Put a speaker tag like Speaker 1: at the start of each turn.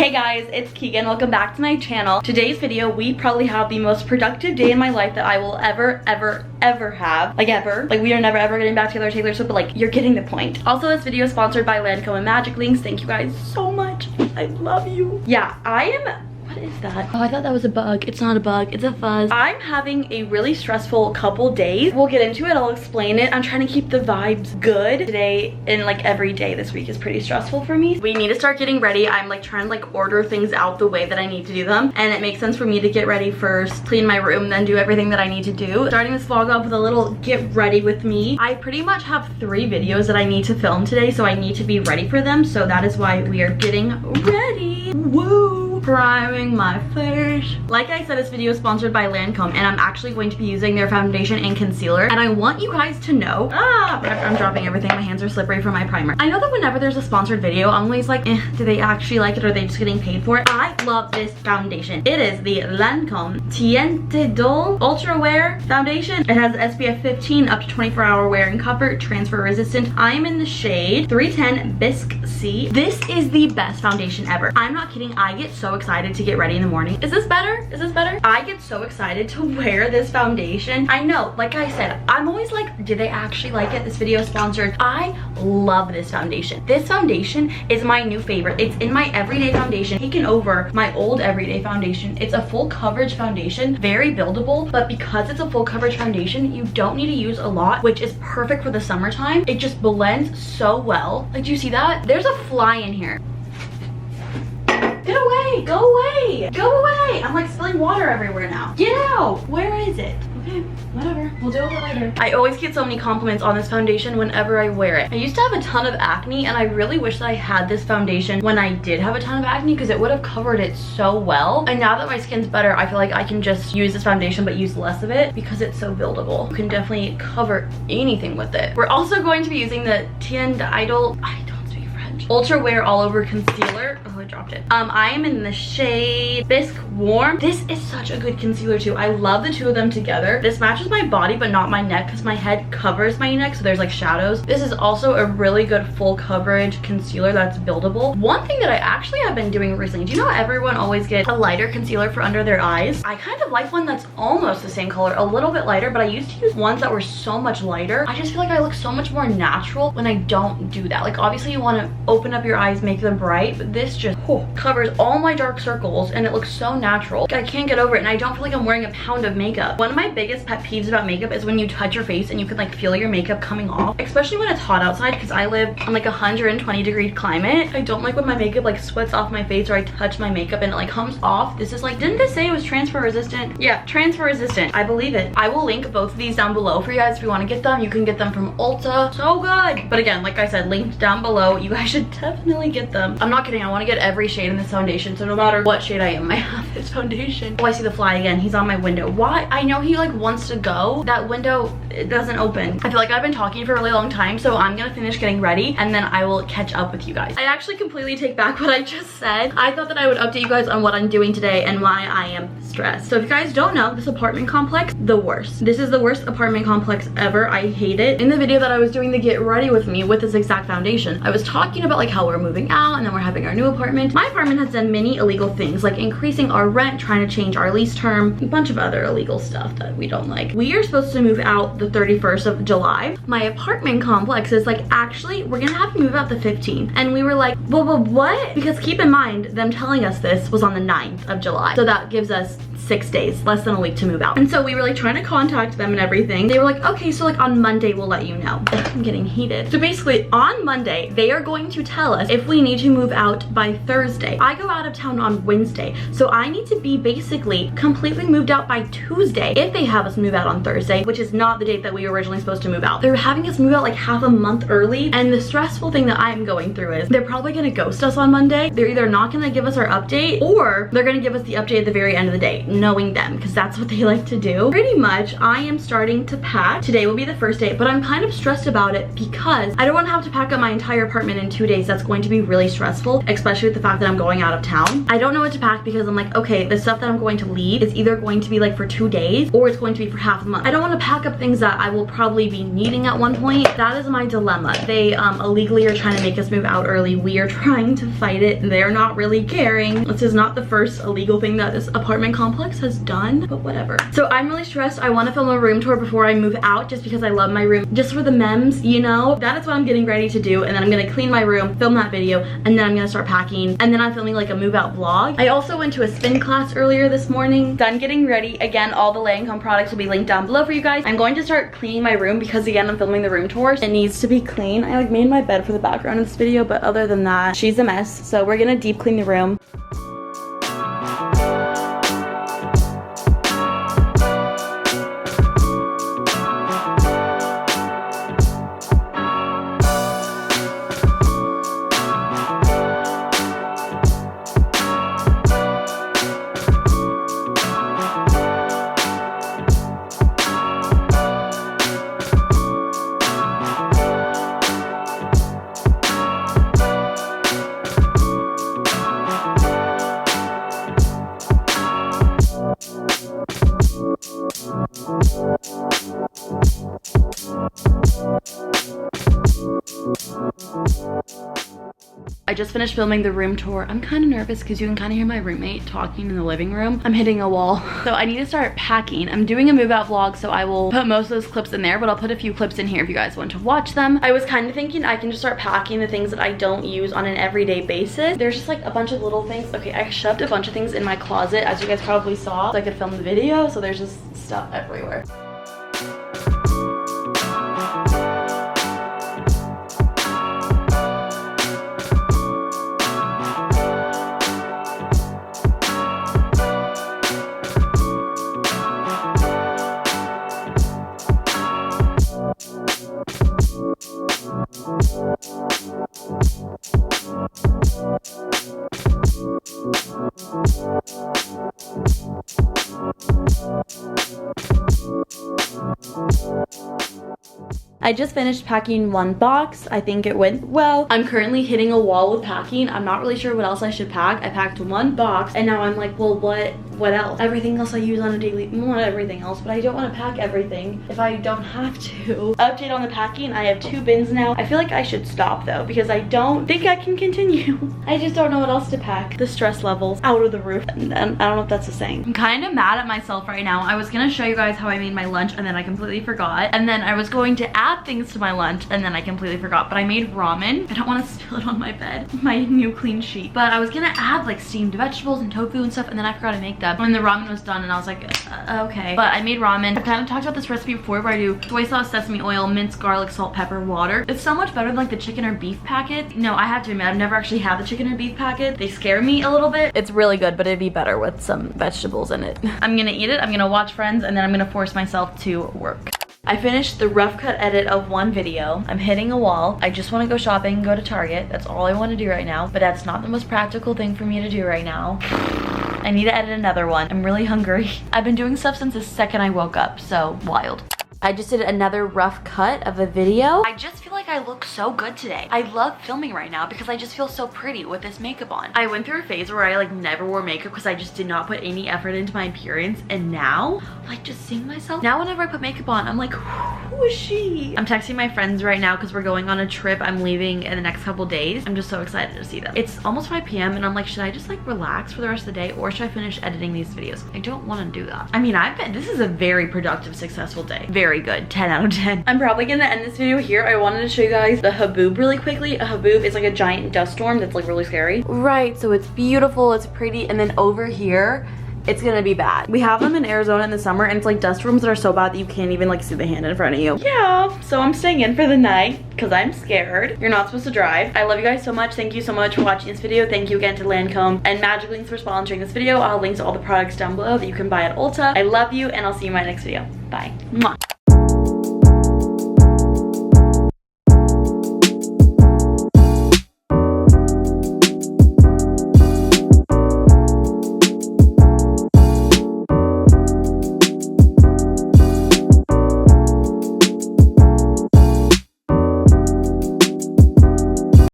Speaker 1: Hey guys, it's Keegan. Welcome back to my channel. Today's video, we probably have the most productive day in my life that I will ever have. Like ever. Like we are never ever getting back together, Taylor Swift, but like you're getting the point. Also, this video is sponsored by Lancome and MagicLinks. Thank you guys so much. I love you. Yeah, what is that? Oh, I thought that was a bug. It's not a bug, it's a fuzz. I'm having a really stressful couple days. We'll get into it, I'll explain it. I'm trying to keep the vibes good. Today and like every day this week is pretty stressful for me. We need to start getting ready. I'm like trying to like order things out the way that I need to do them. And it makes sense for me to get ready first, clean my room, then do everything that I need to do. Starting this vlog off with a little get ready with me. I pretty much have 3 videos that I need to film today, so I need to be ready for them. So that is why we are getting ready. Woo! Priming my face. Like I said, this video is sponsored by Lancome, and I'm actually going to be using their foundation and concealer. And I want you guys to know, I'm dropping everything. My hands are slippery from my primer. I know that whenever there's a sponsored video, I'm always like, do they actually like it, or are they just getting paid for it? I love this foundation. It is the Lancome Tinte d'Eau Ultra Wear Foundation. It has SPF 15, up to 24-hour wear and comfort, transfer resistant. I am in the shade 310 Bisque C. This is the best foundation ever. I'm not kidding. I get so excited to get ready in the morning. Is this better? Is this better? I get so excited to wear this foundation. I know, like I said, I'm always like, did they actually like it? This video is sponsored. I love this foundation. This foundation is my new favorite. It's in my everyday foundation, taken over my old everyday foundation. It's a full coverage foundation, very buildable, but because it's a full coverage foundation, you don't need to use a lot, which is perfect for the summertime. It just blends so well. Like, do you see that? There's a fly in here. Get away! Go away! Go away! I'm like spilling water everywhere now. Get out! Where is it? Okay, whatever. We'll deal with it later. I always get so many compliments on this foundation whenever I wear it. I used to have a ton of acne, and I really wish that I had this foundation when I did have a ton of acne, because it would have covered it so well. And now that my skin's better, I feel like I can just use this foundation but use less of it because it's so buildable. You can definitely cover anything with it. We're also going to be using the Tien d'Idol, Ultra Wear All Over Concealer. Oh, I dropped it. I am in the shade Bisque Warm. This is such a good concealer too. I love the two of them together. This matches my body but not my neck, because my head covers my neck, so there's like shadows. This is also a really good full coverage concealer that's buildable. One thing that I actually have been doing recently, do you know how everyone always gets a lighter concealer for under their eyes? I kind of like one that's almost the same color, a little bit lighter, but I used to use ones that were so much lighter. I just feel like I look so much more natural when I don't do that. Like, obviously you want to open up your eyes, make them bright, but this just covers all my dark circles, and it looks so natural. I can't get over it, and I don't feel like I'm wearing a pound of makeup. One of my biggest pet peeves about makeup is when you touch your face and you can like feel your makeup coming off, especially when it's hot outside, because I live on like 120-degree climate. I don't like when my makeup like sweats off my face, or I touch my makeup and it like comes off. This is like, didn't this say it was transfer resistant? Yeah, transfer resistant. I believe it. I will link both of these down below for you guys if you want to get them. You can get them from Ulta. So good. But again, like I said, linked down below. You guys should definitely get them. I'm not kidding. I want to get every shade in this foundation, so no matter what shade I am, I have this foundation. Oh, I see the fly again. He's on my window. Why? I know he like wants to go. That window, it doesn't open. I feel like I've been talking for a really long time, so I'm gonna finish getting ready and then I will catch up with you guys. I actually completely take back what I just said. I thought that I would update you guys on what I'm doing today and why I am stressed. So if you guys don't know, this apartment complex, the worst. This is the worst apartment complex ever. I hate it. In the video that I was doing the get ready with me with this exact foundation, I was talking about like how we're moving out and then we're having our new apartment. My apartment has done many illegal things, like increasing our rent, trying to change our lease term, a bunch of other illegal stuff that we don't like. We are supposed to move out the 31st of July. My apartment complex is like, actually, we're gonna have to move out the 15th. And we were like, well, what? Because keep in mind, them telling us this was on the 9th of July. So that gives us 6 days, less than a week to move out. And so we were like trying to contact them and everything. They were like, okay, so like on Monday we'll let you know. I'm getting heated. So basically on Monday, they are going to tell us if we need to move out by Thursday. I go out of town on Wednesday, so I need to be basically completely moved out by Tuesday if they have us move out on Thursday, which is not the date that we were originally supposed to move out. They're having us move out like half a month early, and the stressful thing that I'm going through is they're probably gonna ghost us on Monday. They're either not gonna give us our update, or they're gonna give us the update at the very end of the day. knowing them, because that's what they like to do. Pretty much, I am starting to pack. Today will be the first day, but I'm kind of stressed about it because I don't want to have to pack up my entire apartment in 2 days. That's going to be really stressful, especially with the fact that I'm going out of town. I don't know what to pack because I'm like, okay, the stuff that I'm going to leave is either going to be like for 2 days or it's going to be for half a month. I don't want to pack up things that I will probably be needing at one point. That is my dilemma. They illegally are trying to make us move out early. We are trying to fight it. They're not really caring. This is not the first illegal thing that this apartment complex has done, but whatever. So I'm really stressed. I want to film a room tour before I move out just because I love my room. Just for the memes, you know? That is what I'm getting ready to do, and then I'm gonna clean my room, film that video, and then I'm gonna start packing, and then I'm filming like a move out vlog. I also went to a spin class earlier this morning. Done getting ready. Again, all the Lancome products will be linked down below for you guys. I'm going to start cleaning my room because again, I'm filming the room tour. It needs to be clean. I like made my bed for the background of this video, but other than that, she's a mess. So we're gonna deep clean the room. I just finished filming the room tour. I'm kind of nervous because you can kind of hear my roommate talking in the living room. I'm hitting a wall. So I need to start packing. I'm doing a move out vlog, so I will put most of those clips in there, but I'll put a few clips in here if you guys want to watch them. I was kind of thinking I can just start packing the things that I don't use on an everyday basis. There's just like a bunch of little things. Okay, I shoved a bunch of things in my closet, as you guys probably saw, so I could film the video. So there's just stuff everywhere. I just finished packing one box. I think it went well. I'm currently hitting a wall with packing. I'm not really sure what else I should pack. I packed one box and now I'm like, well, what else? Everything else I use on a daily, not everything else, but I don't want to pack everything if I don't have to. Update on the packing, I have 2 bins now. I feel like I should stop though because I don't think I can continue. I just don't know what else to pack. The stress levels out of the roof. And I don't know if that's a saying. I'm kind of mad at myself right now. I was gonna show you guys how I made my lunch and then I completely forgot. And then I was going to add things to my lunch and then I completely forgot, but I made ramen. I don't want to spill it on my bed, my new clean sheet, but I was gonna add like steamed vegetables and tofu and stuff, and then I forgot to make them when the ramen was done, and I was like, okay. But I made ramen. I've kind of talked about this recipe before, where I do soy sauce, sesame oil, minced garlic, salt, pepper, water. It's so much better than like the chicken or beef packet. No, I have to admit, I've never actually had the chicken or beef packet. They scare me a little bit. It's really good, but it'd be better with some vegetables in it. I'm gonna eat it, I'm gonna watch Friends, and then I'm gonna force myself to work. I finished the rough cut edit of one video. I'm hitting a wall. I just want to go shopping, go to Target. That's all I want to do right now, but that's not the most practical thing for me to do right now. I need to edit another one. I'm really hungry. I've been doing stuff since the second I woke up, so wild. I just did another rough cut of a video. I just feel like I look so good today. I love filming right now because I just feel so pretty with this makeup on. I went through a phase where I like never wore makeup because I just did not put any effort into my appearance, and now, like, just seeing myself. Now whenever I put makeup on, I'm like, who is she? I'm texting my friends right now because we're going on a trip. I'm leaving in the next couple days. I'm just so excited to see them. It's almost 5 p.m. and I'm like, should I just like relax for the rest of the day, or should I finish editing these videos? I don't want to do that. I mean, this is a very productive, successful day. Very good, 10 out of 10. I'm probably gonna end this video here. I wanted to show you guys the haboob really quickly. A haboob is like a giant dust storm that's like really scary. Right, so it's beautiful, it's pretty, and then over here, it's gonna be bad. We have them in Arizona in the summer, and it's like dust storms that are so bad that you can't even like see the hand in front of you. Yeah, so I'm staying in for the night because I'm scared. You're not supposed to drive. I love you guys so much. Thank you so much for watching this video. Thank you again to Lancome and MagicLinks for sponsoring this video. I'll have links to all the products down below that you can buy at Ulta. I love you, and I'll see you in my next video. Bye. Mwah.